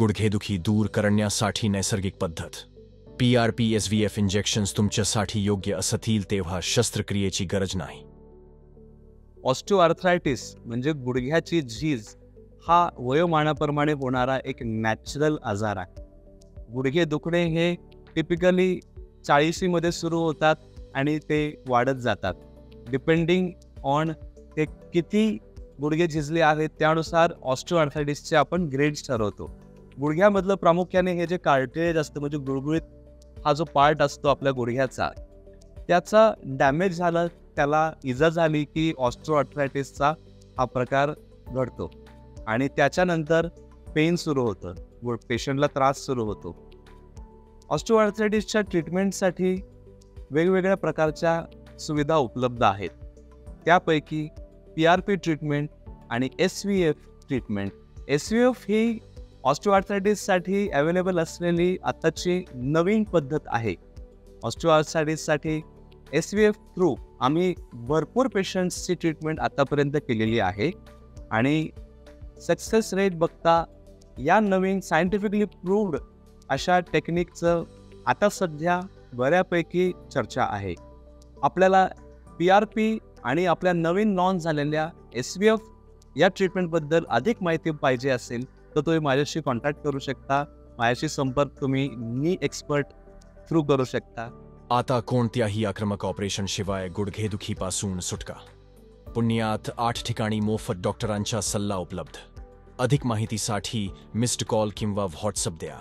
गुडघेदुखी दूर करण्यासाठी नैसर्गिक पद्धत. PRP-SVF इंजेक्शन्स तुमच्यासाठी योग्य असतील तेव्हा शस्त्रक्रियेची गरज नाही. ऑस्टिओआर्थरायटिस म्हणजे गुडघ्याची झीज हा वयोमानाप्रमाणे होणारा एक नॅचरल आजार आहे. गुडघे दुखणे हे टिपिकली 40मध्ये सुरू होतात आणि ते वाढत जातात. डिपेंडिंग ऑन ते किती गुडघे झिजले आहेत त्यानुसार ऑस्टिओआर्थरायटिसचे आपण ग्रेड्स ठरवतो. गुडघ्यामधलं प्रामुख्याने हे जे कार्टिलेज असतं म्हणजे गुळगुळीत हा जो पार्ट असतो आपल्या गुडघ्याचा त्याचा डॅमेज झाला, त्याला इजा झाली की ऑस्टिओआर्थरायटिसचा हा प्रकार घडतो आणि त्याच्यानंतर पेन सुरू होतं, पेशंटला त्रास सुरू होतो. ऑस्टिओआर्थरायटिसच्या ट्रीटमेंटसाठी वेगवेगळ्या प्रकारच्या सुविधा उपलब्ध आहेत. त्यापैकी PRP ट्रीटमेंट आणि SVF ट्रीटमेंट. SVF ही ऑस्टिओआर्थरायटिससाठी अवेलेबल असलेली आत्ताची नवीन पद्धत आहे. ऑस्टिओआर्थरायटिससाठी SVF थ्रू आम्ही भरपूर पेशंट्सची ट्रीटमेंट आतापर्यंत केलेली आहे आणि सक्सेस रेट बघता या नवीन सायंटिफिकली प्रूव्ड अशा टेक्निकचं आता सध्या बऱ्यापैकी चर्चा आहे. आपल्याला PRP आणि आपल्या नवीन लॉन्च झालेल्या SVF या ट्रीटमेंटबद्दल अधिक माहिती पाहिजे असेल तर तुम्ही माझ्याशी कॉन्टॅक्ट करू शकता. माझ्याशी संपर्क तुम्ही मी एक्सपर्ट थ्रू करू शकता. आता कोणत्याही आक्रमक ऑपरेशनशिवाय गुडघेदुखीपासून सुटका. पुण्यात 8 ठिकाणी मोफत डॉक्टरांचा सल्ला उपलब्ध. अधिक माहितीसाठी मिस्ड कॉल किंवा व्हॉट्सअप द्या.